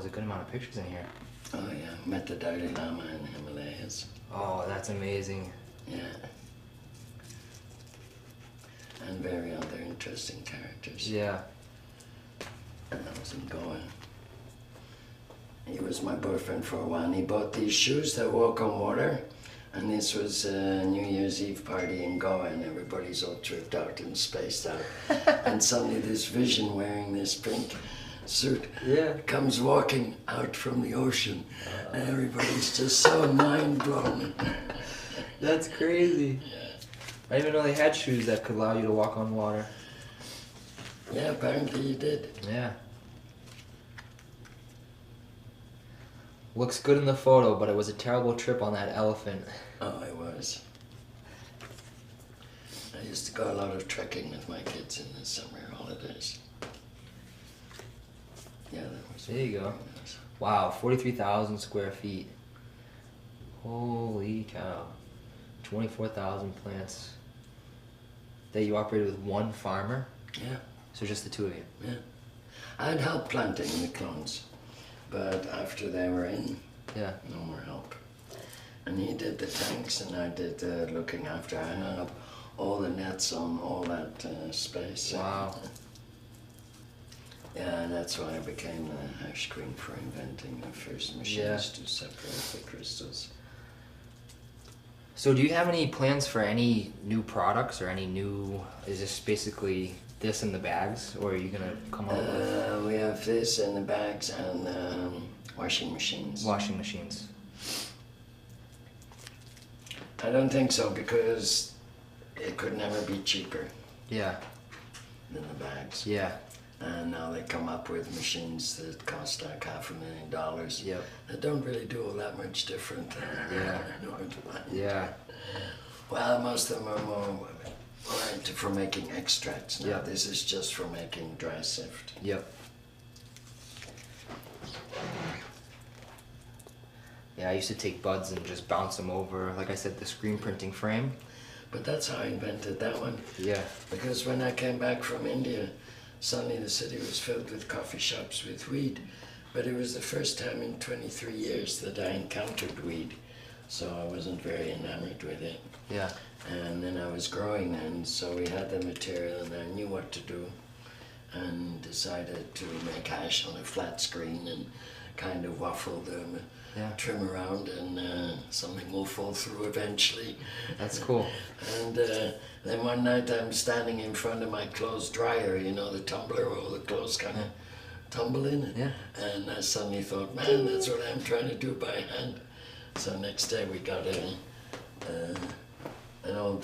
there's a good amount of pictures in here. Oh yeah, met the Dalai Lama in the Himalayas. Oh, that's amazing. Yeah. And very other interesting characters. Yeah. And I was in Goa. He was my boyfriend for a while, and he bought these shoes that walk on water. And this was a New Year's Eve party in Goa, and everybody's all tripped out and spaced out. And suddenly this vision wearing this pink suit comes walking out from the ocean. And everybody's just so mind blown. That's crazy. Yeah. I didn't even know they had shoes that could allow you to walk on water. Yeah, apparently you did. Yeah. Looks good in the photo, but it was a terrible trip on that elephant. Oh, it was. I used to go a lot of trekking with my kids in the summer holidays. Yeah, that was. There you go. Nice. Wow, 43,000 square feet. Holy cow. 24,000 plants. That you operated with one farmer? Yeah. So just the two of you? Yeah. I'd helped planting the clones, but after they were in, no more help. And he did the tanks, and I did looking after. I hung up all the nets on all that space. Wow. Yeah, and that's why I became the hash queen for inventing the first machines to separate the crystals. So do you have any plans for any new products or any new, is this basically this in the bags, or are you going to come up with? We have this in the bags and washing machines. Washing machines. I don't think so, because it could never be cheaper Yeah. than the bags. Yeah. And now they come up with machines that cost like $500,000. Yep. That don't really do all that much different. Yeah. Well, most of them are more into for making extracts. Now Yeah. this is just for making dry sift. Yep. Yeah, I used to take buds and just bounce them over, like I said, the screen printing frame. But that's how I invented that one. Yeah. Because when I came back from India, suddenly the city was filled with coffee shops with weed. But it was the first time in 23 years that I encountered weed. So I wasn't very enamored with it. Yeah. And then I was growing, and so we had the material, and I knew what to do, and decided to make hash on a flat screen and kind of waffle them, trim around, and something will fall through eventually. That's cool. And then one night I'm standing in front of my clothes dryer, you know, the tumbler where all the clothes kind of tumble in. Yeah. And I suddenly thought, man, that's what I'm trying to do by hand. So next day we got an old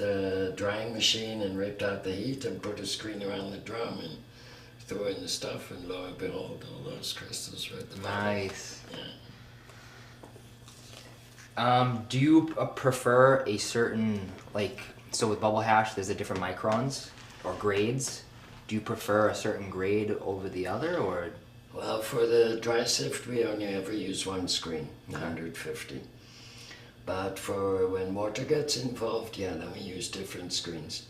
drying machine and ripped out the heat and put a screen around the drum and threw in the stuff, and lo and behold, all those crystals were at the bottom. Nice. Yeah. Do you prefer a certain, like, so with bubble hash, there's the different microns or grades. Do you prefer a certain grade over the other, or? Well, for the dry sift, we only ever use one screen, 150. But for when water gets involved, then we use different screens.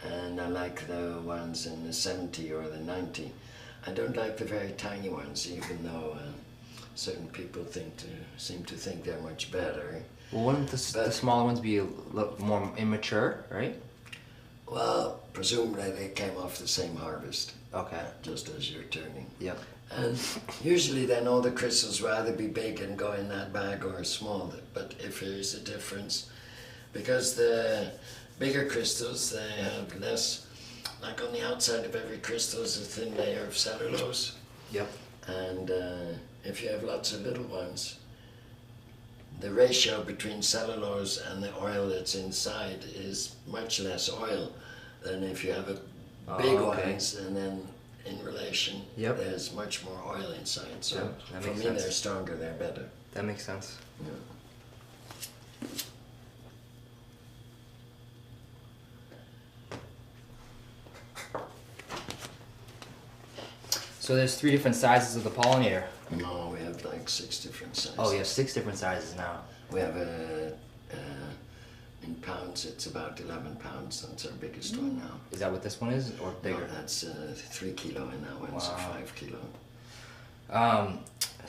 And I like the ones in the 70 or the 90. I don't like the very tiny ones, even though certain people seem to think they're much better. Well, wouldn't the smaller ones be a little more immature, right? Well, presumably they came off the same harvest. Okay. Just as you're turning. Yep. And usually then all the crystals will either be big and go in that bag or small. But if there is a difference, because the bigger crystals, they have less, like on the outside of every crystal is a thin layer of cellulose. Yep. And if you have lots of little ones, the ratio between cellulose and the oil that's inside is much less oil than if you have a big ones, and then in relation, there's much more oil inside. So for me, they're stronger, they're better. That makes sense. Yeah. So there's 3 different sizes of the pollinator. No, we have like 6 different sizes. Oh, you have 6 different sizes now. We have in pounds, it's about 11 pounds. That's our biggest one now. Is that what this one is, or bigger? No, that's 3 kilo, and that one's 5 kilo.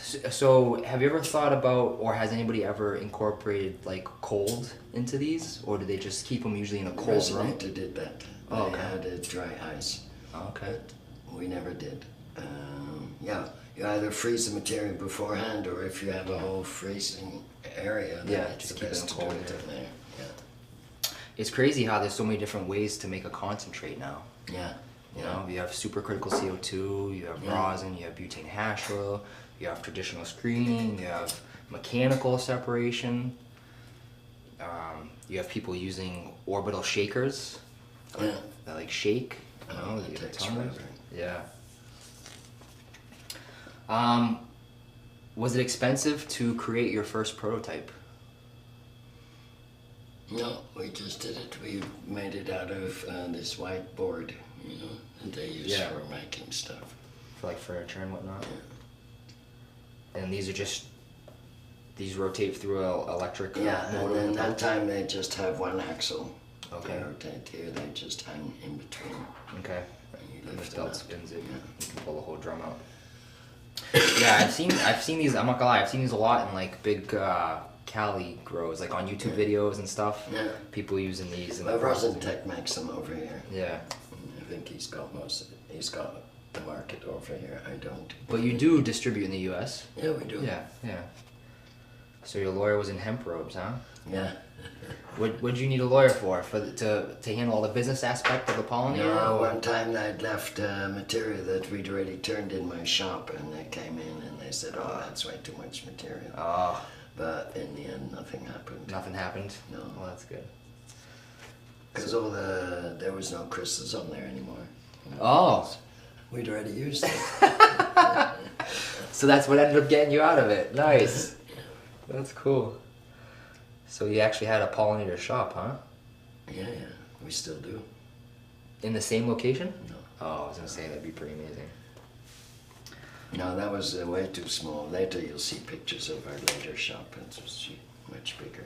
So, have you ever thought about, or has anybody ever incorporated like cold into these, or do they just keep them usually in a cold room? Resonator did that. Oh, They okay. had a dry ice. Oh, okay. But we never did. Yeah, you either freeze the material beforehand, or if you have a whole freezing area, then Yeah, it's just the keep it best in to do cold, it yeah. in there. Yeah. It's crazy how there's so many different ways to make a concentrate now. Yeah. You know, you have supercritical CO2, you have rosin, you have butane hash oil, you have traditional screening, you have mechanical separation. You have people using orbital shakers Yeah. that like shake. You know, That you have takes tumblers. forever. Yeah. Was it expensive to create your first prototype? No, we just did it. We made it out of this white board, you know, that they use Yeah. for making stuff. For like furniture and whatnot? And these rotate through an electric Yeah, and motor? then that time they just have one axle. Okay. They rotate here, they just hang in between. Okay. And you And lift the them belt up. spins it. Yeah. You can pull the whole drum out. Yeah, I've seen these. I'm not gonna lie. I've seen these a lot in like big Cali grows, like on YouTube videos and stuff. Yeah. People using these. In Well, the process. Rosentech makes them over here. Yeah. I think he's got most of it. He's got the market over here. I don't. But you do distribute in the U.S. Yeah, we do. Yeah. Yeah. So your lawyer was in hemp robes, huh? Yeah. What'd you need a lawyer for? To handle all the business aspect of the Pollen Ear? No, or- one time I'd left material that we'd already turned in my shop, and they came in and they said, "Oh, that's way too much material." Oh, But in the end, nothing happened. nothing happened. No. Well, that's good. Because there was no crystals on there anymore. Oh, We'd already used it. so that's what ended up getting you out of it. Nice. That's cool. So you actually had a pollinator shop, huh? Yeah, we still do. In the same location? No. Oh, I was gonna say that'd be pretty amazing. No, that was way too small. Later you'll see pictures of our later shop. It was much bigger.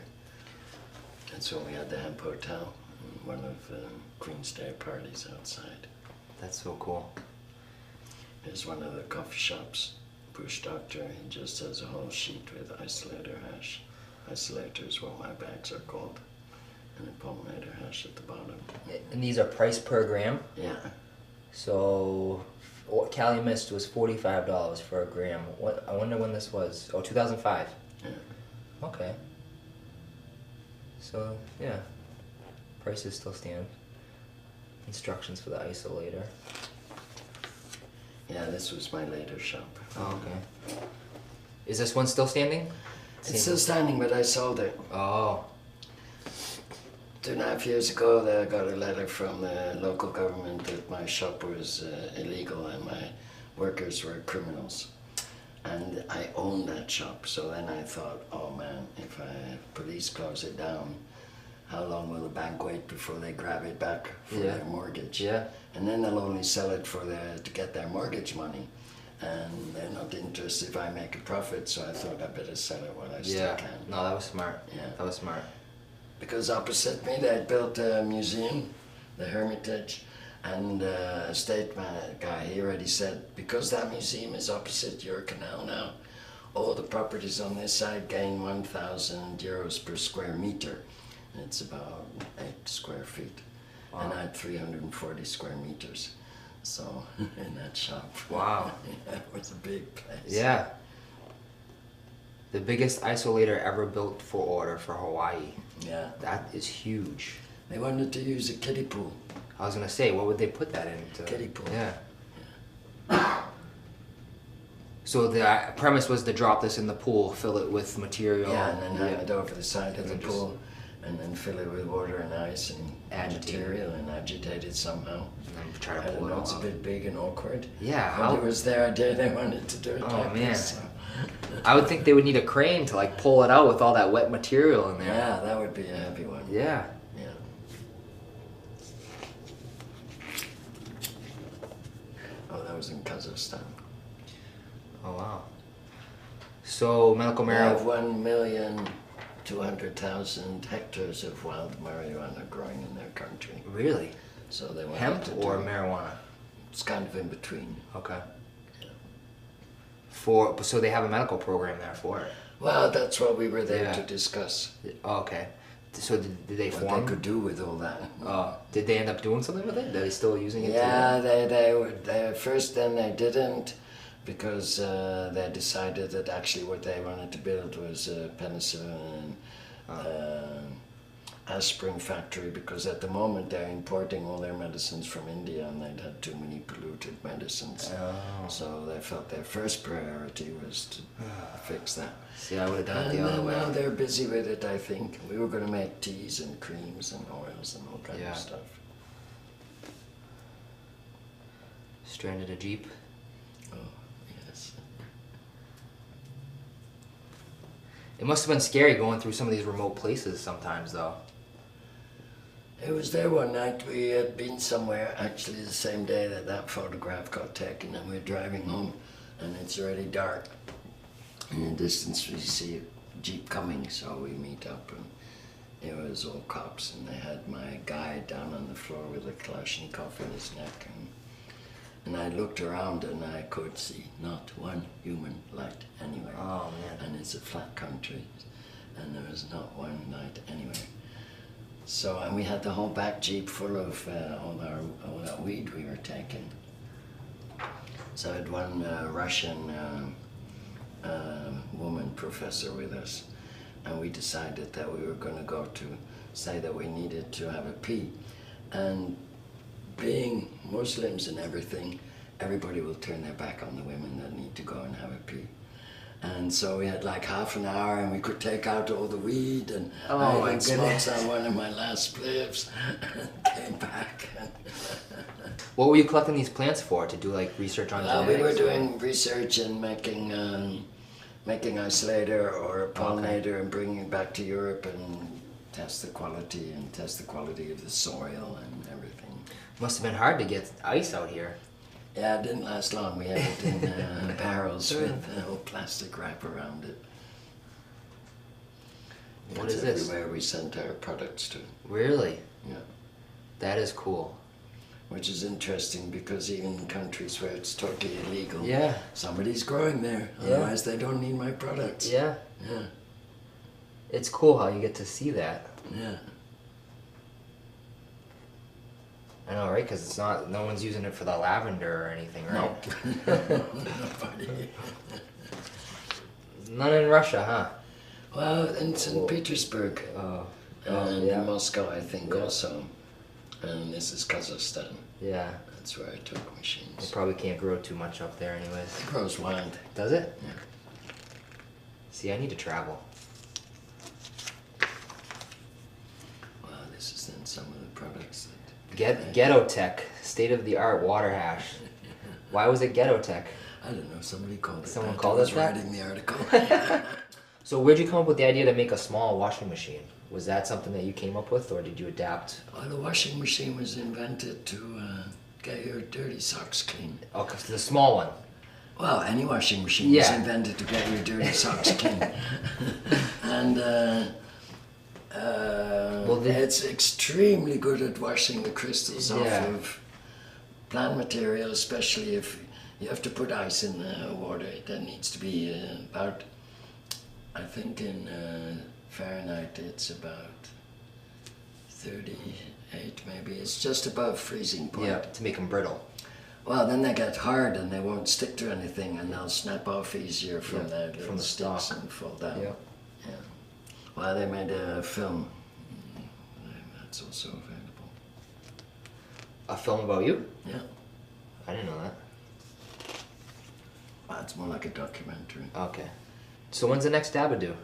That's when we had the hemp hotel, and one of Queen's Day parties outside. That's so cool. There's one of the coffee shops, Bush Doctor. He just has a whole sheet with isolator hash. Isolator is what my bags are called. And a pollinator hash at the bottom. And these are priced per gram. Yeah. So, Cali Mist was $45 for a gram. What? I wonder when this was. Oh, 2005. Yeah. Okay. So yeah, prices still stand. Instructions for the isolator. Yeah, this was my later shop. Oh, okay. Is this one still standing? It's still standing, but I sold it. Oh. 2.5 years ago, I got a letter from the local government that my shop was illegal and my workers were criminals. And I owned that shop, so then I thought, oh man, if police close it down, how long will the bank wait before they grab it back for their mortgage? Yeah. And then they'll only sell it to get their mortgage money. And they're not interested if I make a profit, so I thought I better sell it while I still can. No, that was smart. Yeah. That was smart. Because opposite me, they'd built a museum, the Hermitage, and a state man guy, he already said, because that museum is opposite your canal now, all the properties on this side gain 1,000 euros per square meter. And it's about 8 square feet. Wow. And I had 340 square meters. So, in that shop. Wow. Yeah, it was a big place. Yeah. The biggest isolator ever built for order for Hawaii. Yeah. That is huge. They wanted to use a kiddie pool. I was gonna say, what would they put that in? Kiddie pool. Yeah. So the premise was to drop this in the pool, fill it with material. Yeah, and then hang it over the side of the And just- pool, and then fill it with water and ice and Agitate it. material and agitate it somehow. And then try I to don't pull it know, all it's a out. bit big and awkward. Yeah, But how? it was their idea, they wanted to do it Oh, like man. this. So. I would think they would need a crane to like pull it out with all that wet material in there. Yeah, that would be a heavy one. Yeah. Yeah. Oh, that was in Kazakhstan. Oh wow. So medical We have marijuana. 1,200,000 hectares of wild marijuana growing in their country. Really? So they wanted Hemp to or do, marijuana? it's kind of in between. Okay. So they have a medical program there for it. Well, that's what we were there Yeah. to discuss. Oh, okay. So did they What form? they could do with all that. Did they end up doing something with it? Are they still using it? Yeah, they first then they didn't, because they decided that actually what they wanted to build was a penicillin and aspirin factory, because at the moment they're importing all their medicines from India and they'd had too many polluted medicines. So they felt their first priority was to fix that. See, I would have done it the And other way. now they're busy with it, I think. We were going to make teas and creams and oils and all kinds Yeah. of stuff. Stranded a Jeep. Oh, yes. It must have been scary going through some of these remote places sometimes, though. It was there one night. We had been somewhere actually the same day that that photograph got taken, and we were driving home, and it's already dark. In the distance we see a Jeep coming, so we meet up, and it was all cops, and they had my guy down on the floor with a Kalashnikov in his neck, and I looked around and I could see not one human light anywhere. Oh, man. And it's a flat country, and there was not one light anywhere. So, and we had the whole back Jeep full of all that weed we were taking. So I had one Russian woman professor with us, and we decided that we were going to go to say that we needed to have a pee. And being Muslims and everything, everybody will turn their back on the women that need to go and have a pee. And so we had like half an hour, and we could take out all the weed, and I had smoked on one of my last spliffs and came back. What were you collecting these plants for? To do like research on genetics? We were doing research and making isolator or pollinator and bringing it back to Europe and test the quality of the soil and everything. Must have been hard to get ice out here. Yeah, it didn't last long. We had it in barrels with a whole plastic wrap around it. What That's is this? everywhere we sent our products to. Really? Yeah. That is cool. Which is interesting, because even in countries where it's totally illegal, Yeah. somebody's growing there. Yeah. Otherwise they don't need my products. Yeah. Yeah. It's cool how you get to see that. Yeah. I know, right? Because it's not, no one's using it for the lavender or anything, right? No. Nobody. None in Russia, huh? Well, in St. Petersburg. And yeah. in Moscow, I think, also. And this is Kazakhstan. Yeah. That's where I took It machines. probably can't grow too much up there anyways. It grows wild. Does it? Yeah. See, I need to travel. Well, this is then some of the products that... Ghetto Tech, state-of-the-art water hash. Why was it Ghetto Tech? I don't know, somebody called it Someone that. called I was it that? writing the article. So where'd you come up with the idea to make a small washing machine? Was that something that you came up with, or did you adapt? Well, the washing machine was invented to get your dirty socks clean. Oh, 'cause the small one. Well, any washing machine was Yeah. invented to get your dirty socks clean. And it's extremely good at washing the crystals off Yeah. of plant material, especially if you have to put ice in the water. That needs to be about, I think in Fahrenheit it's about 38 maybe. It's just above freezing point. Yeah, to make them brittle. Well, then they get hard and they won't stick to anything, and they'll snap off easier from their little from the sticks stalk. and fall down. Yeah. Yeah. Well, they made a film. That's also available. A film about you? Yeah. I didn't know that. Well, it's more like a documentary. Okay. So when's the next Dabadoo?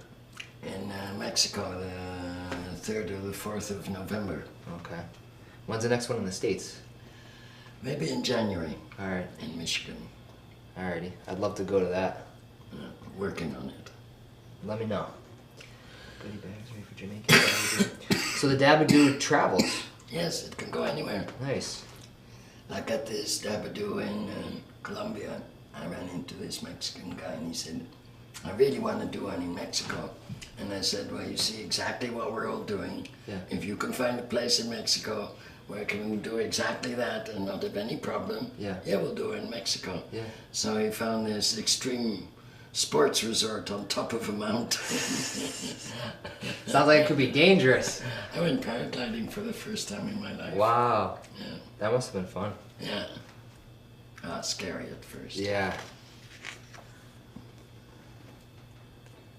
In Mexico, the 3rd or the 4th of November. Okay. When's the next one in the States? Maybe in January. All right. In Michigan. Alrighty. I'd love to go to that. Working on it. Let me know. Goodie bags ready for Jamaican Dabadoo. So the Dabadoo travels. Yes, it can go anywhere. Nice. Like at this Dabadoo in Colombia, I ran into this Mexican guy and he said, I really want to do one in Mexico. And I said, well, you see exactly what we're all doing. Yeah. If you can find a place in Mexico where can we do exactly that and not have any problem? Yeah. Yeah, we'll do it in Mexico. Yeah. So he found this extreme sports resort on top of a mountain. Sounds like it could be dangerous. I went paragliding for the first time in my life. Wow. Yeah. That must have been fun. Yeah. Scary at first. Yeah.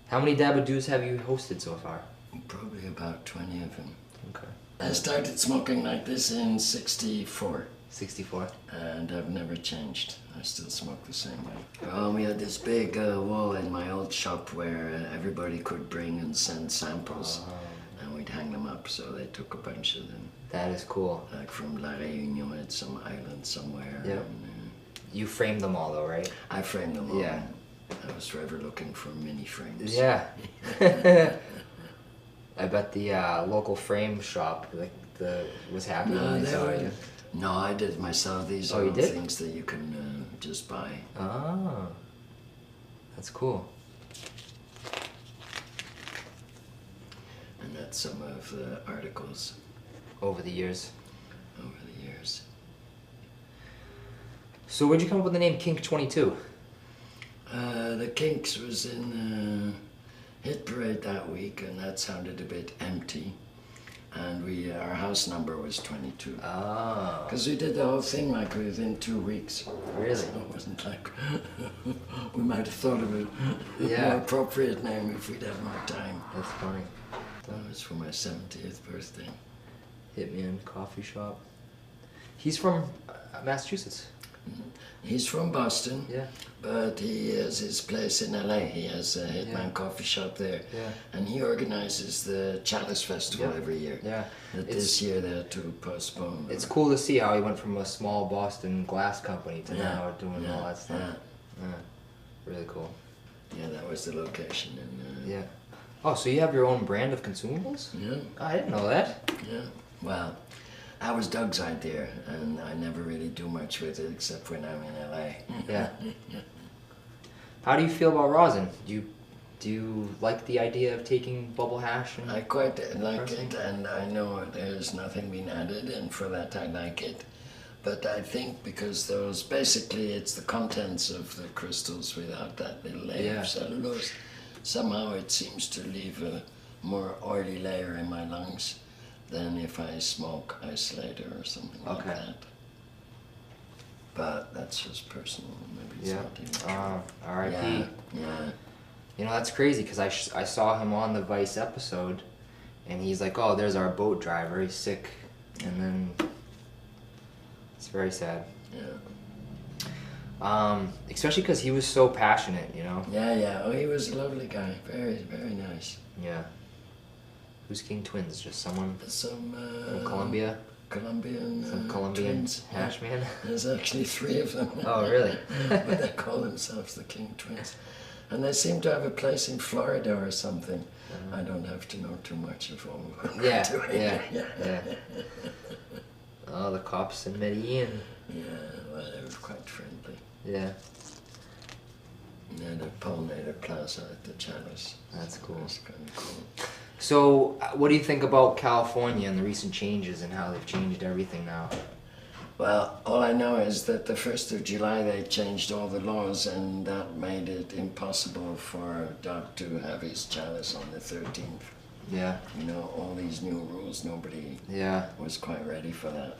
How many Dabadoos have you hosted so far? Probably about 20 of them. Okay. I started smoking like this in 64. 64? And I've never changed. I still smoke the same way. We had this big wall in my old shop where everybody could bring and send samples. And we'd hang them up, so they took a bunch of them. That is cool. Like from La Réunion at some island somewhere. Yep. And, You framed them all though, right? I framed them all. Yeah. I was forever looking for mini frames. Yeah. I bet the local frame shop was happy when they saw you. No, I did it myself. These are you all did? things that you can just buy. Oh. That's cool. And that's some of the articles Over the years. over the years. So where'd you come up with the name Kink 22? The Kinks was in Hit Parade that week, and that sounded a bit empty. And our house number was 22. Oh. Because we did the whole thing like within 2 weeks. Really? So it wasn't like we might have thought of a Yeah. more appropriate name if we'd had more time. That's funny. That was for my 70th birthday. Hitman Coffee Shop. He's from Massachusetts. He's from Boston, Yeah. but he has his place in LA. He has a Hitman coffee shop there. Yeah. And he organizes the Chalice Festival Yeah. every year. Yeah. But this year they had to postpone. It's cool to see how he went from a small Boston glass company to Yeah. now doing all that stuff. Yeah. Really cool. Yeah, that was the location. And, Yeah. Oh, so you have your own brand of consumables? Yeah. Oh, I didn't know that. Yeah. Well, that was Doug's idea, and I never really do much with it except when I'm in LA. Yeah. How do you feel about rosin? Do you like the idea of taking bubble hash and I quite like pressing? it, and I know there's nothing being added, and for that I like it. But I think because basically it's the contents of the crystals without that little layer Yeah. of cellulose. Somehow it seems to leave a more oily layer in my lungs than if I smoke isolator or something like Okay. that. But that's just personal. Maybe it's Yeah. not even true. R.I.P. Yeah, yeah. You know, that's crazy because I saw him on the Vice episode and he's like, oh, there's our boat driver. He's sick. And then it's very sad. Yeah. Especially because he was so passionate, you know? Yeah, yeah. Oh, he was a lovely guy. Very, very nice. Yeah. Who's King Twins? Just someone Some from Colombia? Colombian Some Colombian twins. hash man? There's actually 3 of them. Oh, really? But they call themselves the King Twins. And they seem to have a place in Florida or something. I don't have to know too much of all of them. Yeah. Oh, the cops in Medellin. Yeah, well, they were quite friendly. Yeah. And they had a pollinator plaza at the Chalice. That's cool. That's kind of cool. So, what do you think about California and the recent changes and how they've changed everything now? Well, all I know is that the 1st of July they changed all the laws, and that made it impossible for Doc to have his Chalice on the 13th. Yeah. You know, all these new rules, nobody Yeah. was quite ready for that.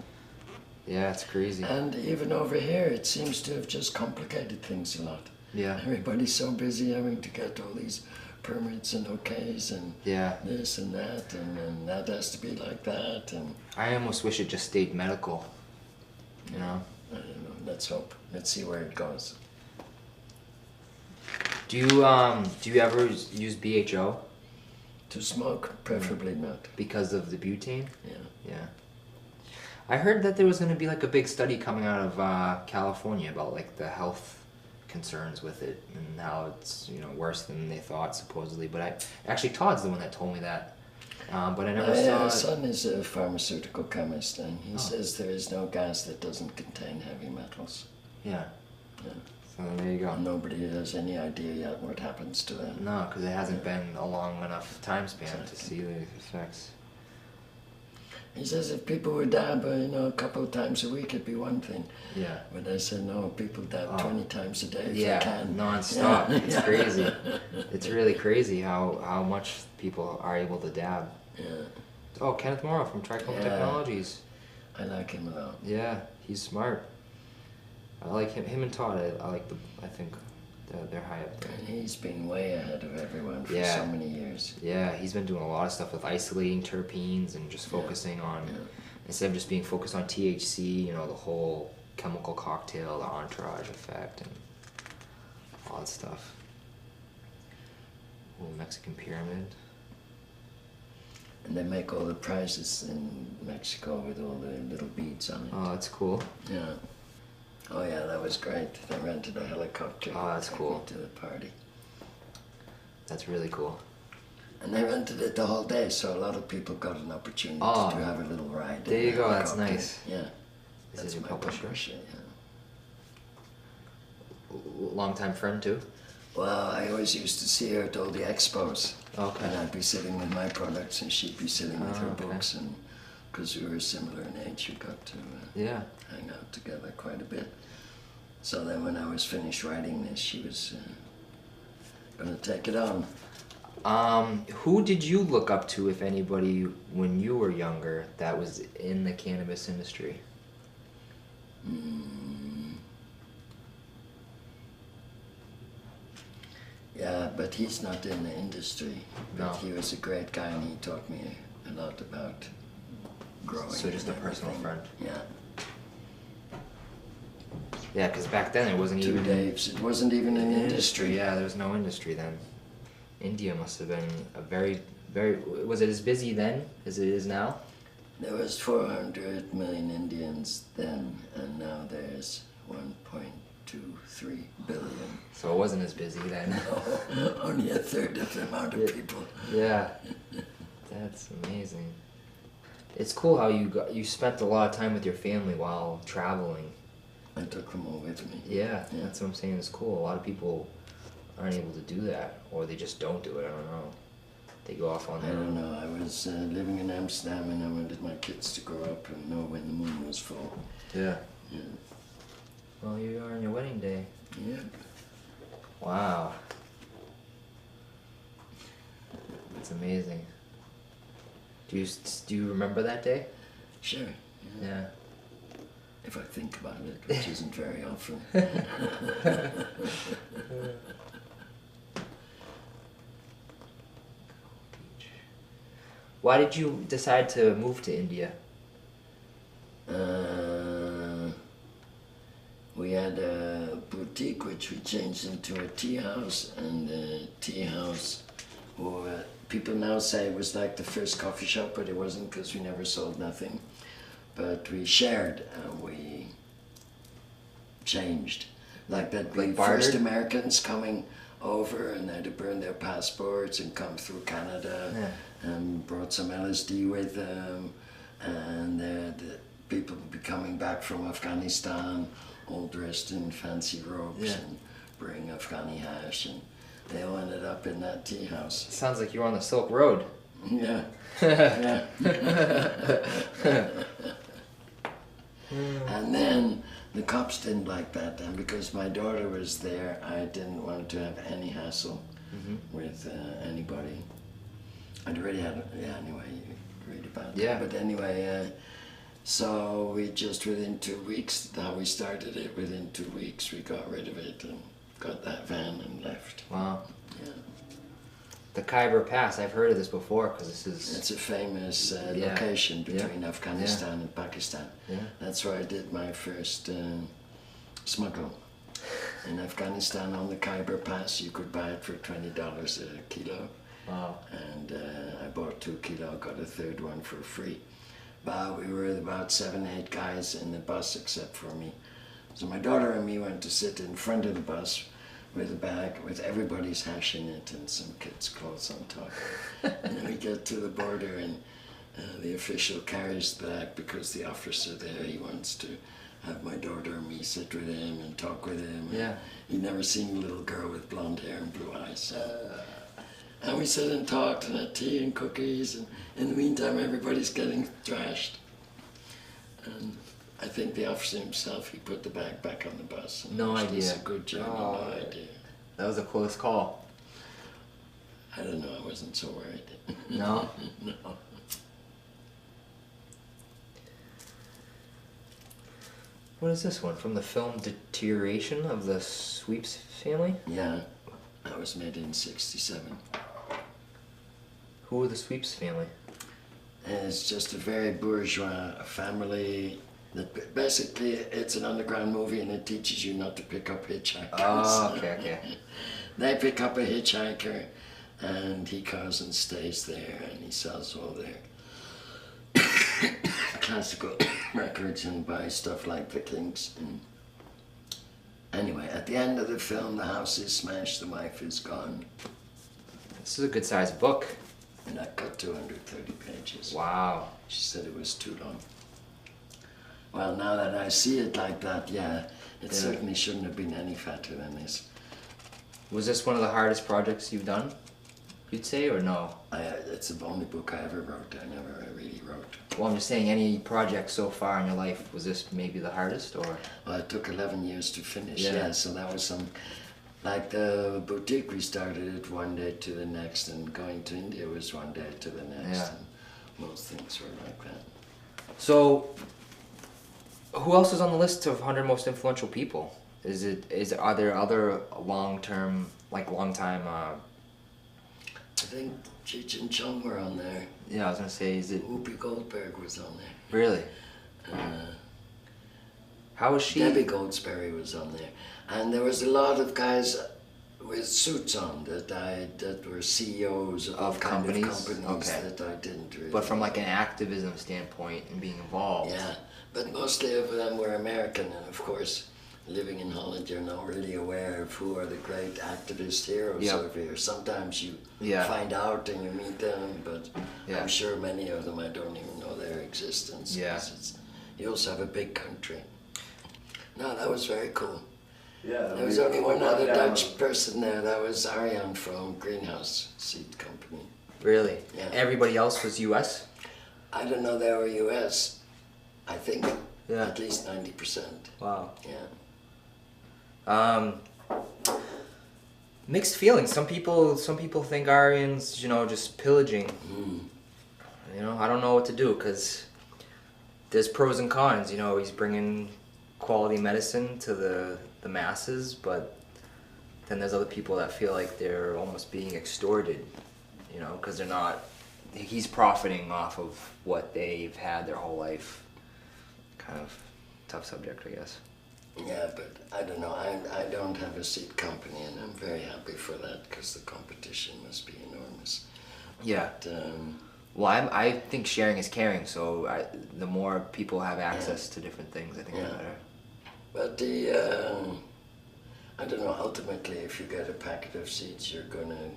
Yeah, it's crazy. And even over here, it seems to have just complicated things a lot. Yeah. Everybody's so busy having to get all these permits and okays and Yeah. this and that has to be like that, and I almost wish it just stayed medical. You know? I don't know. Let's hope. Let's see where it goes. Do you ever use BHO To smoke, preferably not. because of the butane? Yeah. Yeah. I heard that there was going to be like a big study coming out of California about like the health concerns with it and how it's, you know, worse than they thought supposedly. But actually Todd's the one that told me that. But I never saw My it. son is a pharmaceutical chemist, and he says there is no gas that doesn't contain heavy metals. Yeah. Yeah. So there you go. Nobody has any idea yet what happens to them. No, because it hasn't been a long enough time span to see the effects. He says if people would dab, a couple of times a week, it'd be one thing. Yeah. But I said, no, people dab 20 times a day if Yeah, they can. non-stop. Yeah. It's crazy. It's really crazy how much people are able to dab. Yeah. Oh, Kenneth Morrow from Trichome Technologies. I like him a lot. Yeah, he's smart. I like him. Him and Todd. I think they're high up there. And he's been way ahead of everyone for so many years. Yeah, he's been doing a lot of stuff with isolating terpenes and just focusing on, instead of just being focused on THC, the whole chemical cocktail, the entourage effect, and all that stuff. Little Mexican pyramid. And they make all the prizes in Mexico with all the little beads on it. Oh, that's cool. Yeah. Oh yeah, that was great. They rented a helicopter. Oh, that's cool. To the party. That's really cool. And they rented it the whole day, so a lot of people got an opportunity to have a little ride. There you go. That's nice. Yeah. This is your publisher. Yeah. Long-time friend too. Well, I always used to see her at all the expos. Okay. And I'd be sitting with my products, and she'd be sitting with her books, and because we were similar in age, we got to hang out together quite a bit. So then when I was finished writing this, she was going to take it on. Who did you look up to, if anybody, when you were younger, that was in the cannabis industry? Yeah, but he's not in the industry. But No. he was a great guy, and he taught me a lot about growing. So just a and personal everything. friend. Yeah. Yeah, because back then it wasn't Two even Daves. It wasn't even an industry. Yeah, there was no industry then. India must have been a very, very. Was it as busy then as it is now? There was 400 million Indians then, and now there's 1.23 billion. So it wasn't as busy then. Only a third of the amount of people. Yeah, that's amazing. It's cool how you spent a lot of time with your family while traveling. I took them all with me. Yeah, that's what I'm saying. It's cool. A lot of people aren't able to do that, or they just don't do it. I don't know. They go off on I their don't own. know. I was living in Amsterdam, and I wanted my kids to grow up and know when the moon was full. Yeah. Yeah. Well, you are on your wedding day. Yeah. Wow. That's amazing. Do you remember that day? Sure. Yeah. If I think about it, which isn't very often. Why did you decide to move to India? We had a boutique which we changed into a tea house, and the tea house, or people now say it was like the first coffee shop, but it wasn't, because we never sold nothing. But we shared, and we changed. Like that, Like first bartered? Americans coming over, and they had to burn their passports and come through Canada, and brought some LSD with them, and the people would be coming back from Afghanistan, all dressed in fancy robes and bring Afghani hash, and they all ended up in that tea house. It sounds like you were on the Silk Road. Yeah. Yeah. And then the cops didn't like that, and because my daughter was there, I didn't want to have any hassle with anybody. I'd already had, anyway, you read about that. But anyway, so we just, within 2 weeks, how we started it, within 2 weeks, we got rid of it and got that van and left. Wow. Yeah. The Khyber Pass, I've heard of this before, because this is... It's a famous location between Afghanistan and Pakistan. Yeah. That's where I did my first smuggle. In Afghanistan, on the Khyber Pass, you could buy it for $20 a kilo. Wow. And I bought 2 kilo, got a third one for free. But we were about 7, 8 guys in the bus except for me. So my daughter and me went to sit in front of the bus with a bag with everybody's hash in it and some kids' clothes on top. And then we get to the border, and the official carries the bag because the officer there, he wants to have my daughter and me sit with him and talk with him. Yeah. He'd never seen a little girl with blonde hair and blue eyes. And we sit and talked and had tea and cookies, and in the meantime everybody's getting trashed. And I think the officer himself, he put the bag back on the bus. And No wished idea. us a good journey, Oh. no idea. That was a close call. I don't know, I wasn't so worried. No? No. What is this one? From the film Deterioration of the Sweeps family? Yeah, that was made in '67. Who are the Sweeps family? And it's just a very bourgeois family. That basically, it's an underground movie and it teaches you not to pick up hitchhikers. Oh, okay. They pick up a hitchhiker and he goes and stays there and he sells all their classical records and buys stuff like the Kinks. And anyway, at the end of the film, the house is smashed, the wife is gone. This is a good sized book. And I got 230 pages. Wow. She said it was too long. Well, now that I see it like that, yeah, it certainly shouldn't have been any fatter than this. Was this one of the hardest projects you've done, you'd say, or no? It's the only book I ever wrote. I never really wrote. Well, I'm just saying, any project so far in your life, was this maybe the hardest, or? Well, it took 11 years to finish, Yeah. yeah, so that was some... Like the boutique, we started it one day to the next, and going to India was one day to the next. Yeah. And most things were like that. So, who else is on the list of 100 most influential people? Are there other long-time, I think Cheech and Chong were on there. yeah, I was gonna say, is it, Whoopi Goldberg was on there. really? How is she? Debbie Goldsberry was on there. And there was a lot of guys with suits on that were CEOs of all kind of companies? companies Okay. that I didn't really... But from like an activism standpoint and being involved. Yeah, but mostly of them were American, and of course, living in Holland, you're not really aware of who are the great activist heroes Yep. over here. Sometimes you Yeah. find out and you meet them, but Yeah. I'm sure many of them I don't even know their existence. Yeah. 'Cause you also have a big country. No, that was very cool. Yeah. There was only one other Dutch person there. That was Arjan from Greenhouse Seed Company. Really? Yeah. Everybody else was U.S.? I don't know, they were US. I think Yeah. at least 90%. Wow. Yeah. Mixed feelings. Some people think Aryan's, just pillaging. I don't know what to do, because there's pros and cons. He's bringing quality medicine to the masses, but then there's other people that feel like they're almost being extorted, because they're not, he's profiting off of what they've had their whole life. Kind of tough subject, I guess. Yeah, but I don't know. I don't have a seed company, and I'm very happy for that, because the competition must be enormous. Yeah. But, Well, I think sharing is caring, so the more people have access to different things, I think the Yeah. better. but I don't know, ultimately, if you get a packet of seeds, you're going to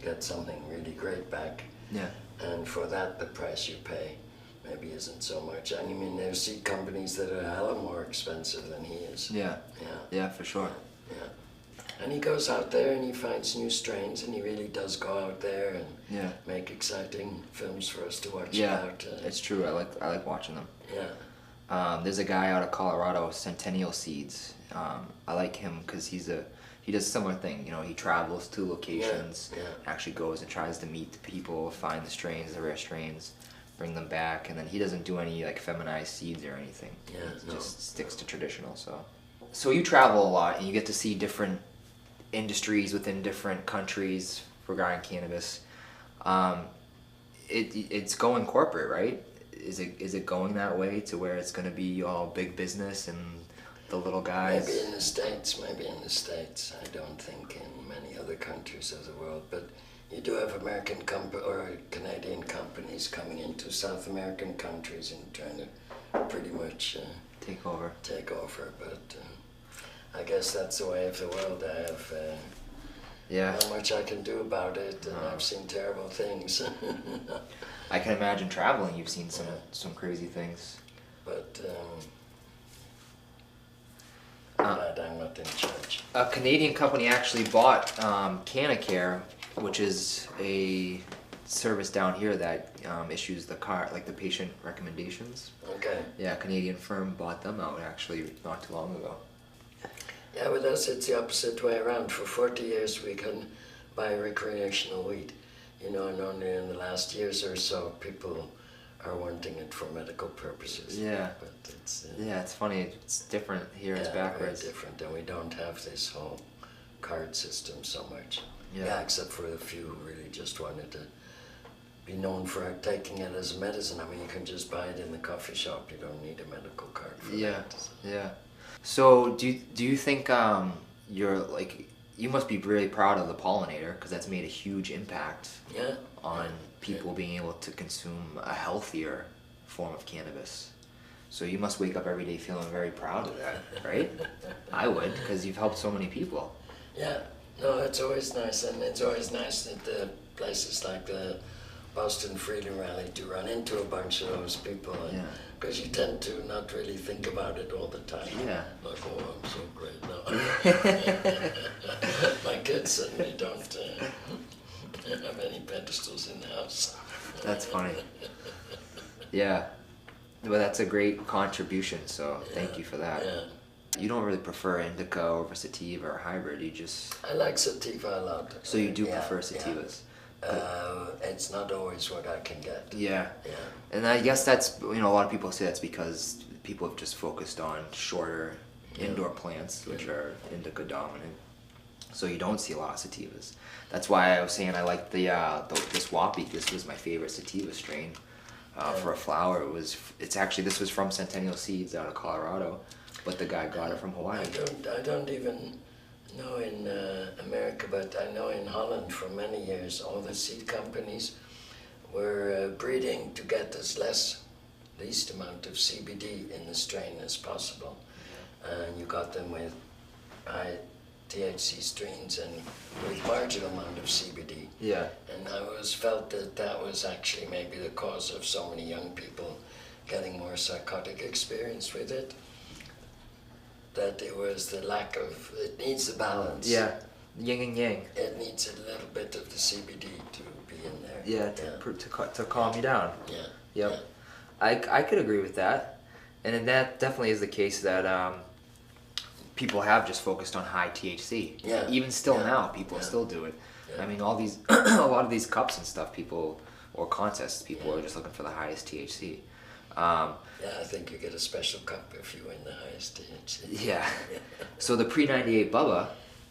get something really great back. Yeah. And for that, the price you pay maybe isn't so much. I mean, there's seed companies that are hella more expensive than he is. Yeah. Yeah. Yeah, for sure. Yeah. And he goes out there and he finds new strains, and he really does go out there and Yeah. make exciting films for us to watch Yeah. about. It's true. I like watching them. Yeah. There's a guy out of Colorado, Centennial Seeds. I like him because he does a similar thing. He travels to locations, Yeah. actually goes and tries to meet the people, find the strains, the rare strains, bring them back, and then he doesn't do any like feminized seeds or anything. Yeah, He no. just sticks to traditional. So you travel a lot and you get to see different industries within different countries regarding cannabis. It's going corporate, right? Is it going that way to where it's going to be all big business and the little guys? Maybe in the States. I don't think in many other countries of the world, but you do have American or Canadian companies coming into South American countries and trying to pretty much Take over. take over. But I guess that's the way of the world. I have Yeah. not much I can do about it, and I've seen terrible things. I can imagine traveling. You've seen some crazy things. But glad I'm not in charge. A Canadian company actually bought Canacare which is a service down here that issues the patient recommendations. Okay. Yeah, a Canadian firm bought them out actually not too long ago. Yeah, with us it's the opposite way around. For 40 years we couldn't buy recreational weed, and only in the last years or so people are wanting it for medical purposes. Yeah. But it's it's funny. It's different here. It's backwards. very different, and we don't have this whole card system so much. Yeah. Except for a few who really just wanted to be known for taking it as a medicine. I mean, you can just buy it in the coffee shop. You don't need a medical card for that. Yeah. So do you think you must be really proud of the pollinator because that's made a huge impact on people being able to consume a healthier form of cannabis. So you must wake up every day feeling very proud of that, right? I would, because you've helped so many people. Yeah, no, it's always nice, and it's always nice that the places like the Boston Freedom Rally do run into a bunch of those people, because you tend to not really think about it all the time. Yeah. Like, oh, I'm so great now. My kids certainly don't have any pedestals in the house. That's funny. Yeah. Well, that's a great contribution, so thank you for that. Yeah. You don't really prefer indica over sativa or hybrid, you just... I like sativa a lot. So you do prefer sativas? It's not always what I can get. Yeah. And I guess that's, a lot of people say that's because people have just focused on shorter indoor plants, which are indica dominant. So you don't see a lot of sativas. That's why I was saying I like this Wappi. This was my favorite sativa strain for a flower. This was from Centennial Seeds out of Colorado, but the guy got it from Hawaii. I don't even know in America, but I know in Holland for many years all the seed companies were breeding to get as least amount of CBD in the strain as possible. And you got them with high THC strains and with marginal amount of CBD. Yeah. And I always felt that was actually maybe the cause of so many young people getting more psychotic experience with it. That it was the lack of, it needs a balance. Yeah, yin and yang. It needs a little bit of the CBD to be in there. Yeah, to calm you down. Yeah. Yep. Yeah. I could agree with that. And then that definitely is the case that people have just focused on high THC. Yeah. Even still now, people still do it. Yeah. I mean, all these, a lot of these cups and stuff, or contests, people are just looking for the highest THC. I think you get a special cup if you win the highest THC. Yeah. So the pre-98 Bubba,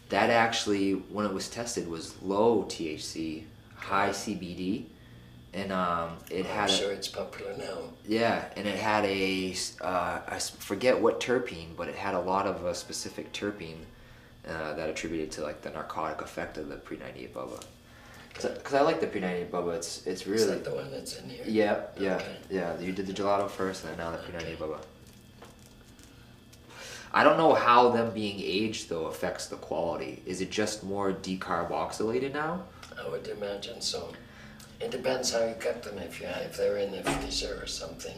that actually, when it was tested, was low THC, high CBD, and it had. I'm sure it's popular now. Yeah, and it had I forget what terpene, but it had a lot of a specific terpene that attributed to like the narcotic effect of the pre-98 Bubba. Because I like the pre-98 Bubba. It's really. Is that the one that's in here? Yeah. Okay. Yeah. You did the gelato first, and then now the pre-98 Bubba. I don't know how them being aged though affects the quality. Is it just more decarboxylated now? I would imagine so. It depends how you kept them. If they're in the freezer or something.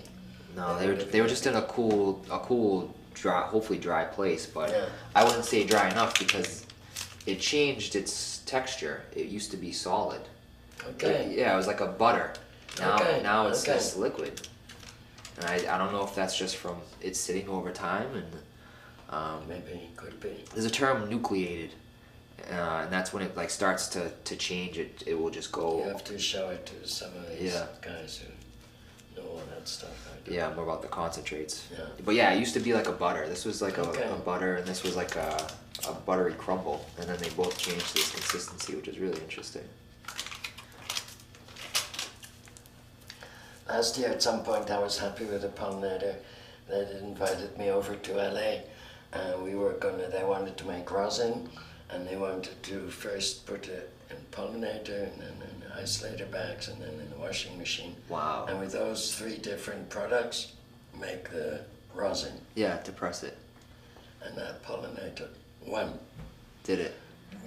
No, they were just in a cool, dry, hopefully dry place. But I wouldn't say dry enough because it changed its texture. It used to be solid. Okay. It was like a butter. Now it's this liquid. And I don't know if that's just from it sitting over time and maybe could be. There's a term nucleated. And that's when it like starts to change. It will just go. You have to show it to some of these guys who know all that stuff. Yeah, more about the concentrates. Yeah. But yeah, it used to be like a butter. This was like a butter, and this was like a buttery crumble. And then they both changed this consistency, which is really interesting. Last year, at some point, I was happy with the pollinator. They had invited me over to LA. They wanted to make rosin, and they wanted to first put it in pollinator, and then in isolator bags, and then in the washing machine. Wow. And with those 3 different products, make the rosin. Yeah, to press it. And that pollinator won. Did it?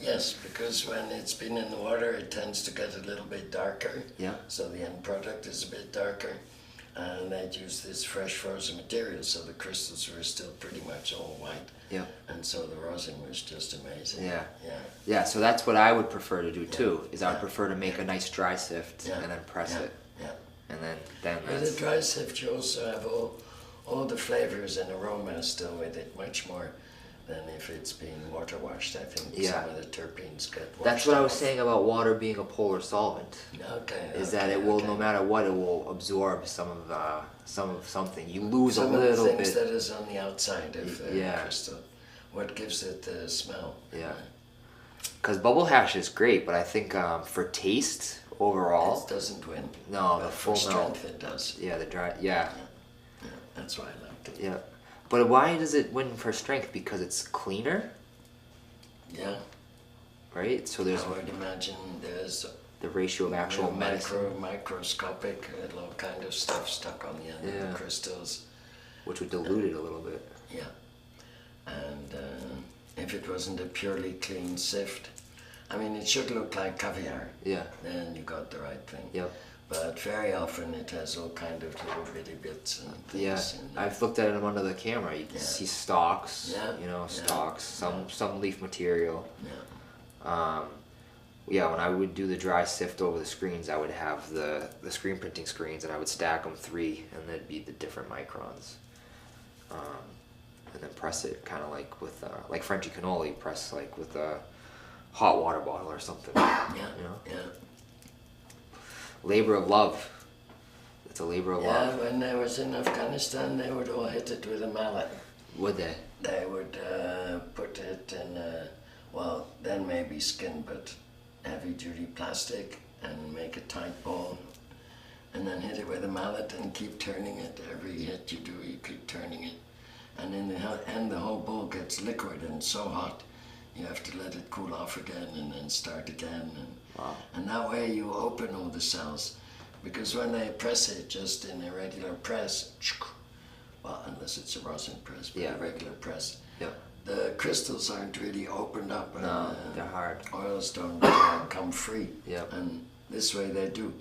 Yes, because when it's been in the water, it tends to get a little bit darker. Yeah. So the end product is a bit darker. and they'd use this fresh frozen material, so the crystals were still pretty much all white. Yeah. And so the rosin was just amazing. Yeah. Yeah. Yeah, so that's what I would prefer to do too, is I would Yeah. prefer to make a nice dry sift Yeah. and then press Yeah. it. Yeah. And then With that's, a dry sift, you also have all the flavors and aromas still with it, much more than if it's been water washed. I think some of the terpenes get washed. that's what I was off. saying about water being a polar solvent. Okay. Is that it will, no matter what, it will absorb some of something. You lose some a little of the things bit. that is on the outside of the Yeah. crystal. What gives it the smell. Yeah. Because bubble hash is great, but I think for taste overall, It doesn't win. no, But the for full melt. strength it does. Yeah, the dry. Yeah. Yeah, that's why I liked it. Yeah. But why does it win for strength? Because it's cleaner, Yeah. right? So there's I would imagine there's the ratio of actual medicine, microscopic little kind of stuff stuck on the end of Yeah. the crystals. which would dilute it a little bit. Yeah. And if it wasn't a purely clean sift, I mean, it should look like caviar. Yeah. Then you got the right thing. Yep. But very often it has all kind of little bitty bits and things. Yeah. in it. I've looked at them under the camera. You can Yeah. see stalks. Yeah. You know, Yeah. stalks. Some leaf material. Yeah. Yeah, when I would do the dry sift over the screens, I would have the screen printing screens, and I would stack them 3, and they'd be the different microns. And then press it kind of like with like Frenchy cannoli, press like with a hot water bottle or something. Yeah. You know? Yeah. Labor of love. It's a labor of Yeah, love. when I was in Afghanistan, they would all hit it with a mallet. Would they? They would put it in, well, then maybe skin, but heavy-duty plastic, and make a tight ball, and then hit it with a mallet and keep turning it. Every hit you do, you keep turning it. And in the end, the whole bowl gets liquid and so hot, you have to let it cool off again and then start again. And that way you open all the cells, because when they press it just in a regular press, well, unless it's a rosin press, but a regular press, the crystals aren't really opened up. No, they're hard. Oils don't come free. And this way they do.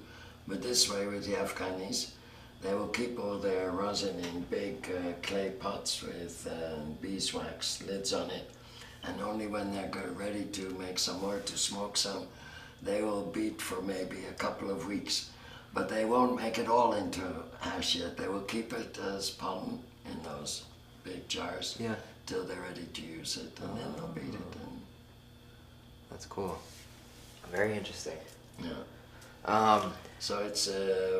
But this way with the Afghanis, they will keep all their rosin in big clay pots with beeswax lids on it. And only when they're ready to make some more, to smoke some, they will beat for maybe a couple of weeks. But they won't make it all into hash yet. They will keep it as pollen in those big jars till they're ready to use it, and then they'll beat it. And that's cool. Very interesting. Yeah. So it's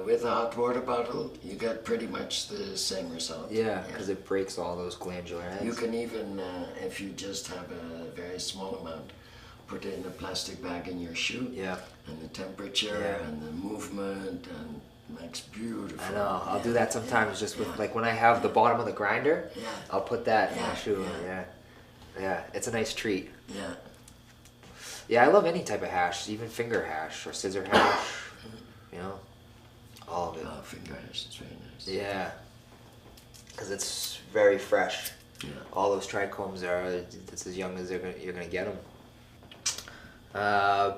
with a hot water bottle, you get pretty much the same result. Yeah, because it breaks all those glandular heads. You can even, if you just have a very small amount, put it in a plastic bag in your shoe. Yeah. And the temperature and the movement, and makes beautiful. I know. I'll do that sometimes, just with like when I have the bottom of the grinder. Yeah. I'll put that in my shoe. Yeah. Yeah. It's a nice treat. Yeah. Yeah, I love any type of hash, even finger hash or scissor hash. You know, all of it. Oh, finger hash is very nice. Yeah. Because it's very fresh. Yeah. All those trichomes are, it's as young as you're gonna get them.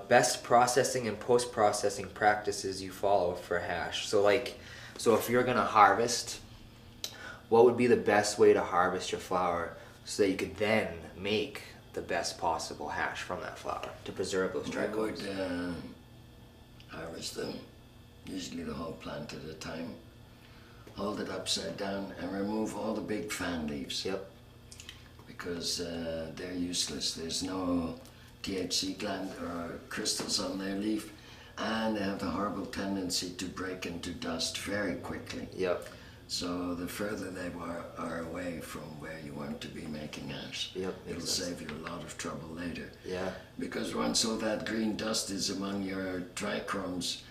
Best processing and post-processing practices you follow for hash. So if you're gonna harvest, what would be the best way to harvest your flower so that you could then make the best possible hash from that flower to preserve those I would trichomes? harvest them, usually the whole plant at a time, hold it upside down and remove all the big fan leaves. Yep. Because they're useless. There's no THC gland or crystals on their leaf, and they have the horrible tendency to break into dust very quickly. Yep. So the further they are away from where you want to be making hash, it'll save you a lot of trouble later. Yeah. Because once all that green dust is among your trichromes,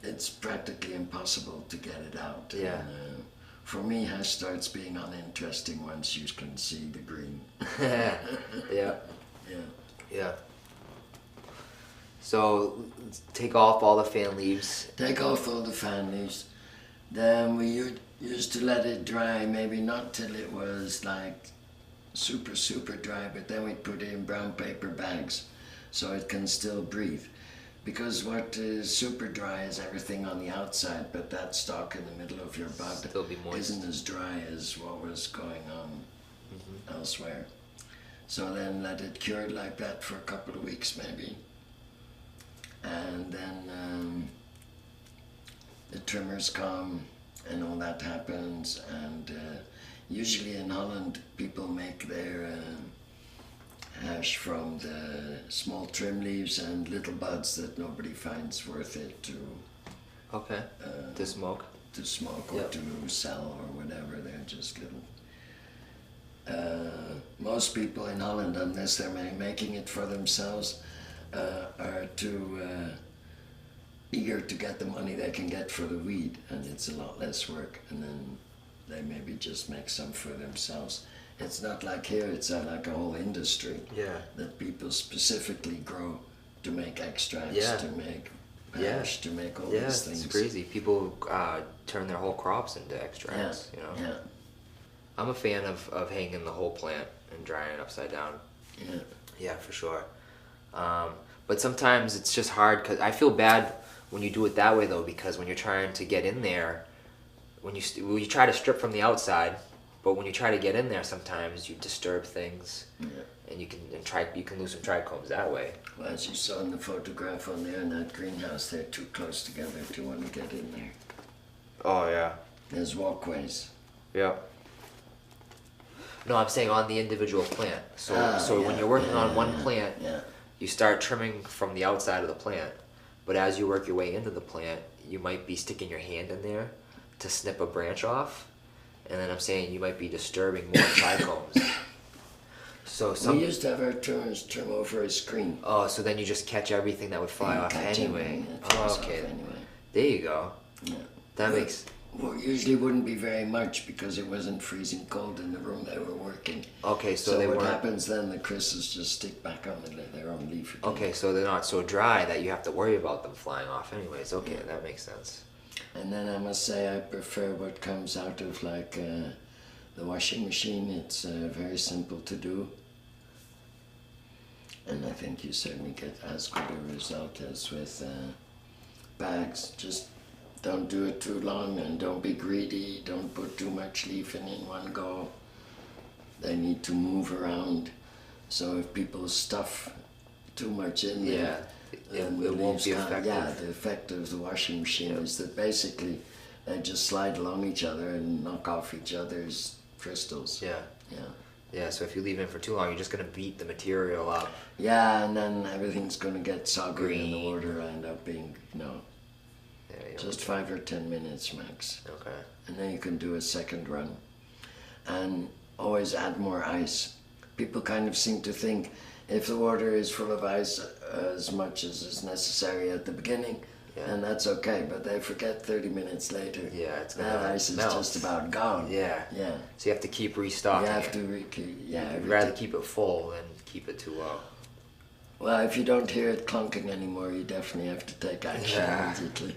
it's practically impossible to get it out. Yeah. And, for me, hash starts being uninteresting once you can see the green. Yeah. Yeah. Yeah. So take off all the fan leaves. Take off all the fan leaves. Then we used to let it dry, maybe not till it was like super dry, but then we'd put it in brown paper bags so it can still breathe. Because what is super dry is everything on the outside, but that stalk in the middle of your bud Still be moist. isn't as dry as what was going on elsewhere. So then let it cure like that for a couple of weeks maybe. And then the trimmers come and all that happens. And usually in Holland people make their hash from the small trim leaves and little buds that nobody finds worth it to smoke. To smoke or to sell or whatever. They're just little. Most people in Holland, unless they're making it for themselves, are too eager to get the money they can get for the weed, and it's a lot less work, and then they maybe just make some for themselves. It's not like here, it's like a whole industry that people specifically grow to make extracts, to make hash, to make all these things. It's crazy. People turn their whole crops into extracts, you know? Yeah. I'm a fan of hanging the whole plant and drying it upside down. Yeah. Yeah, for sure. But sometimes it's just hard because I feel bad when you do it that way though, because when you're trying to get in there, when you try to strip from the outside, but when you try to get in there, sometimes you disturb things, and you can lose some trichomes that way. Well, as you saw in the photograph on there in that greenhouse, they're too close together to want to get in there. Oh yeah. There's walkways. Yeah. No, I'm saying on the individual plant. So when you're working on one plant, you start trimming from the outside of the plant, but as you work your way into the plant, you might be sticking your hand in there to snip a branch off, and then I'm saying you might be disturbing more trichomes. So we used to have our trimmers trim over a screen. Oh, so then you just catch everything that would fly off anyway. Oh, okay. Anyway. There you go. Yeah. That makes... Well, usually wouldn't be very much because it wasn't freezing cold in the room they were working. Okay, so they what weren't... happens then, the crystals just stick back on their own leaf again. Okay, so they're not so dry that you have to worry about them flying off anyways. Okay, that makes sense. And then I must say I prefer what comes out of like the washing machine. It's very simple to do. And I think you certainly get as good a result as with bags. Just don't do it too long and don't be greedy. Don't put too much leaf in one go. They need to move around. So if people stuff too much in there, it won't be effective. Yeah, the effect of the washing machine is that basically they just slide along each other and knock off each other's crystals. Yeah. Yeah. Yeah, so if you leave it for too long, you're just going to beat the material up. Yeah, and then everything's going to get soggy and the water will end up being, just 5 or 10 minutes max. Okay. And then you can do a second run. And always add more ice. People kind of seem to think if the water is full of ice as much as is necessary at the beginning, then that's okay. But they forget 30 minutes later. Yeah, it's that ice is just about gone. Yeah. Yeah. So you have to keep restocking. You have to You'd rather keep it full than keep it too low. Well, if you don't hear it clunking anymore, you definitely have to take action immediately.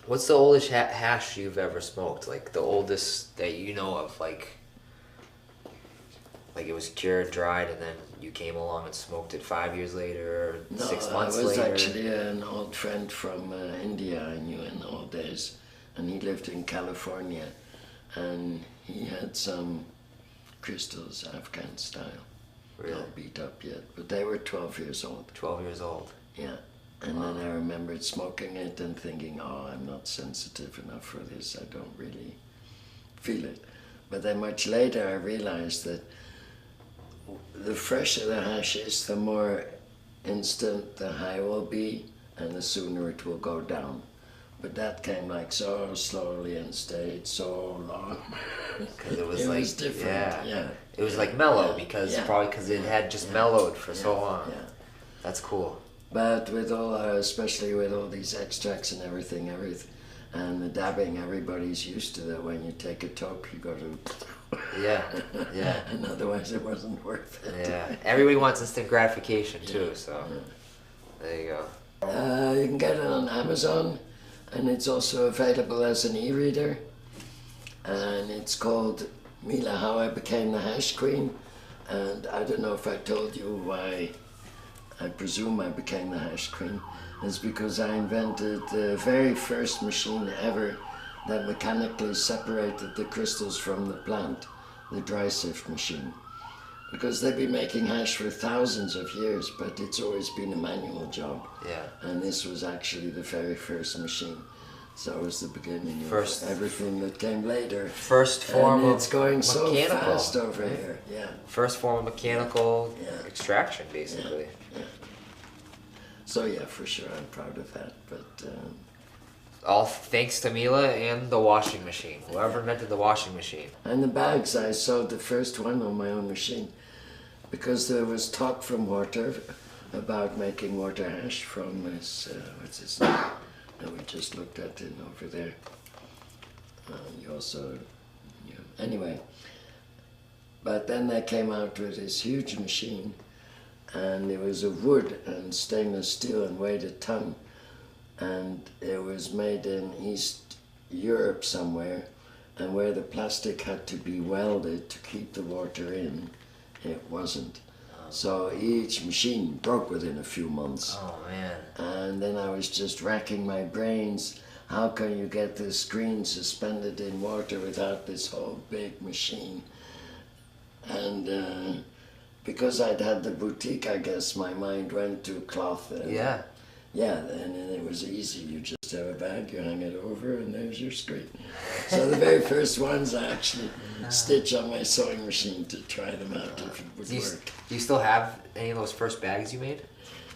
What's the oldest hash you've ever smoked? Like the oldest that you know of, like it was cured, dried, and then you came along and smoked it 5 years later, or 6 months later? No, I was actually an old friend from India I knew in the old days, and he lived in California, and he had some crystals, Afghan style. Really? Not beat up yet, but they were 12 years old. 12 years old. Yeah. And then I remembered smoking it and thinking, oh, I'm not sensitive enough for this. I don't really feel it. But then much later I realized that the fresher the hash is, the more instant the high will be and the sooner it will go down. But that came like so slowly and stayed so long. Because it was different. Yeah. It was like mellow probably because it had just mellowed for so long. Yeah. That's cool. But with all, especially with all these extracts and everything, and the dabbing, everybody's used to that. When you take a toke, you go to... Yeah. And otherwise it wasn't worth it. Yeah. Everybody wants instant gratification too, so there you go. You can get it on Amazon, and it's also available as an e-reader. And it's called Mila, How I Became the Hash Queen. And I don't know if I told you why I presume I became the hash queen, is because I invented the very first machine ever that mechanically separated the crystals from the plant, the dry sift machine. Because they've been making hash for thousands of years, but it's always been a manual job. Yeah. And this was actually the very first machine. So it was the beginning of everything that came later. First form and of it's going so mechanical. fast over here. Yeah. First form of mechanical extraction, basically. Yeah. So yeah, for sure, I'm proud of that. But all thanks to Mila and the washing machine. Whoever invented the washing machine. and the bags, I sewed the first one on my own machine, because there was talk from water about making water hash from this. What's his name? That we just looked at it over there. You also, anyway. But then they came out with this huge machine, and it was of wood and stainless steel and weighed a ton. And it was made in East Europe somewhere, and where the plastic had to be welded to keep the water in, it wasn't. So each machine broke within a few months. Oh man. And then I was just racking my brains. How can you get this screen suspended in water without this whole big machine? And because I'd had the boutique, I guess my mind went to cloth. Yeah. Yeah, and then it was easy. You just have a bag, you hang it over, and there's your screen. So the very first ones I actually stitch on my sewing machine to try them out if it would work. Do you still have any of those first bags you made?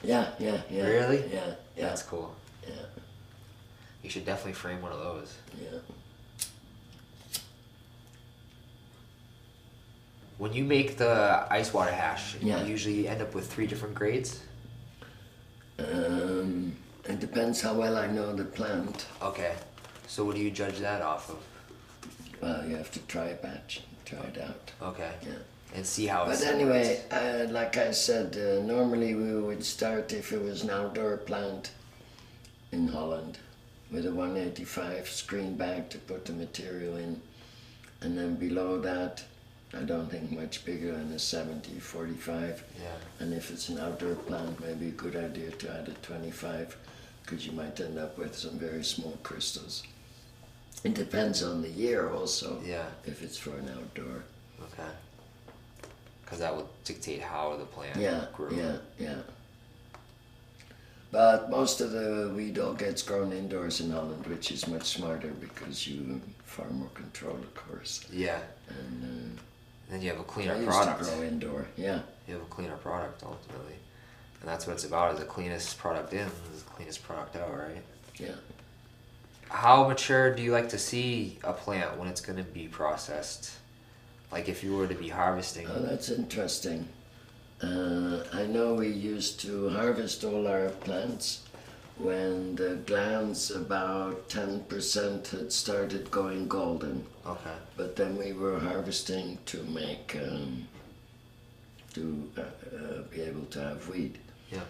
Yeah. Really? Yeah. That's cool. Yeah. You should definitely frame one of those. Yeah. When you make the ice water hash, Yeah. you usually end up with 3 different grades? It depends how well I know the plant. Okay. So what do you judge that off of? Well, you have to try a batch, try it out. Okay. Yeah. And see how it's. But anyway, like I said, normally we would start if it was an outdoor plant in Holland with a 185 screen bag to put the material in. And then below that, I don't think much bigger than a 70-45. Yeah. And if it's an outdoor plant, maybe a good idea to add a 25, because you might end up with some very small crystals. It depends on the year also. Yeah. If it's for an outdoor. Okay. Because that would dictate how the plant grew. Yeah. But most of the weed all gets grown indoors in Holland, which is much smarter because you have far more control, of course. Yeah. And then you have a cleaner I product. used to grow indoor, yeah. You have a cleaner product ultimately. And that's what it's about, is the cleanest product in is the cleanest product out, right? Yeah. How mature do you like to see a plant when it's going to be processed? Like if you were to be harvesting. Oh, that's interesting. I know we used to harvest all our plants when the glands about 10% had started going golden. Okay. But then we were harvesting to make, be able to have weed. Yeah.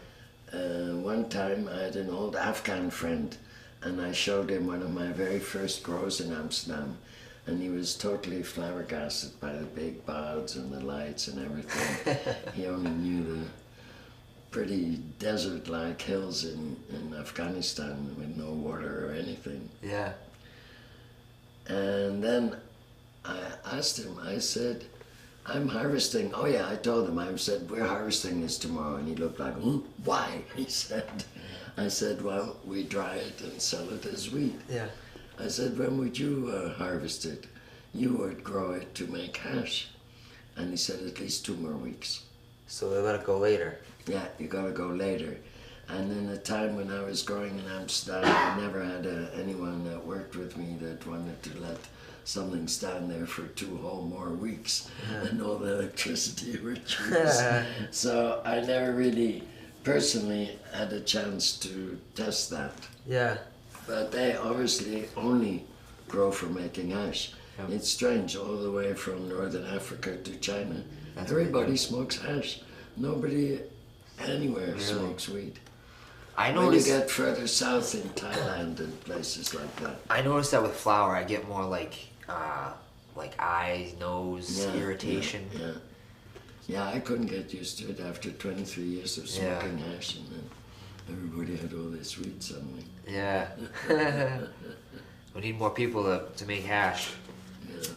One time I had an old Afghan friend, and I showed him one of my very first grows in Amsterdam, and he was totally flabbergasted by the big buds and the lights and everything. He only knew the pretty desert-like hills in Afghanistan with no water or anything. Yeah. And then I asked him, I said, I'm harvesting. Oh yeah, I told him. I said, we're harvesting this tomorrow. And he looked like, why? He said. I said, well, we dry it and sell it as weed. Yeah. I said, when would you harvest it? You would grow it to make hash. And he said, at least 2 more weeks. So they let it go later. Yeah, you gotta go later. And in the time when I was growing in Amsterdam, I never had anyone that worked with me that wanted to let something stand there for 2 whole more weeks and all the electricity would use. So I never really personally had a chance to test that. Yeah. But they obviously only grow for making hash. Yep. It's strange, all the way from Northern Africa to China. That's Everybody smokes hash. Nobody anywhere Really? smokes weed. I When you noticed. get further south in Thailand and places like that. I noticed that with flour, I get more like eyes, nose Yeah, irritation. Yeah. Yeah, I couldn't get used to it after 23 years of smoking hash, and then everybody had all this weed suddenly. Yeah. We need more people to make hash. Yeah.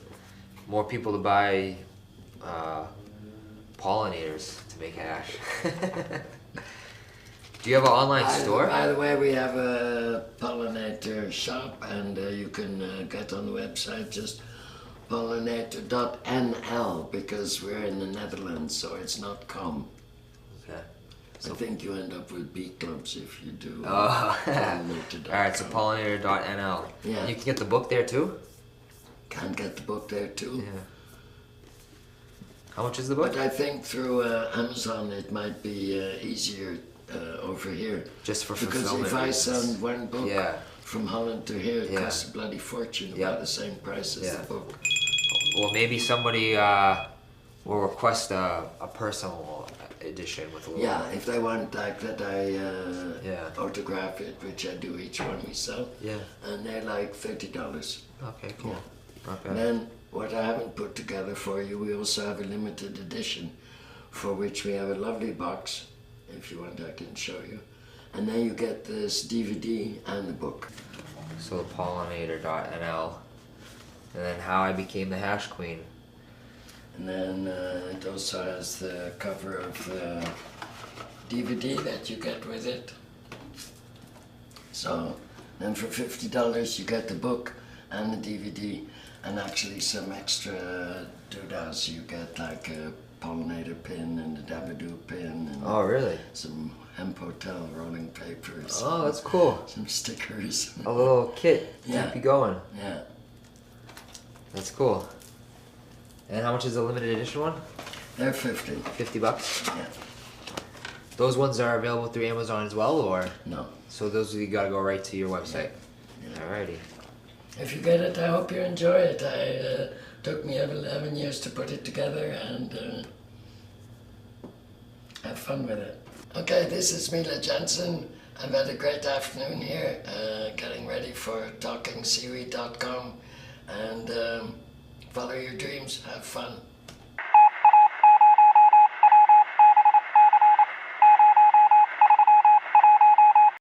More people to buy pollinators to make hash. Do you have an online store? By the way, we have a pollinator shop, and you can get on the website just pollinator.nl, because we're in the Netherlands, so it's not com. Okay. I think you end up with B clubs if you do. Oh. pollinator.com. Alright, so pollinator.nl. Yeah. You can get the book there too? Can get the book there too. Yeah. How much is the book? But I think through Amazon it might be easier over here. Just for Because fulfillment if I reasons. send one book from Holland to here, it Yeah. costs a bloody fortune, Yeah. about the same price as the book. Well, maybe somebody will request a personal edition with a little. Yeah, if they want like that I Yeah. autograph it, which I do each one we sell, Yeah. and they're like $30. Okay, cool. Not And bad. then what I haven't put together for you, we also have a limited edition, for which we have a lovely box. If you want, I can show you. And then you get this DVD and the book. So pollinator.nl. And then How I Became the Hash Queen. And then it also has the cover of the DVD that you get with it. So then for $50 you get the book and the DVD, and actually some extra doodads. You get like a pollinator pin and a dabadoo pin and Oh, really? some hemp hotel rolling papers. Oh, that's cool. Some stickers. A little kit to Yeah. keep you going. Yeah. That's cool. And how much is the limited edition one? They're 50. $50? Yeah. Those ones are available through Amazon as well, or? No. So those you gotta go right to your website. Yeah. Alrighty. If you get it, I hope you enjoy it. Took me 11 years to put it together, and have fun with it. Okay, this is Mila Jansen. I've had a great afternoon here, getting ready for talkingseaweed.com, and follow your dreams, have fun.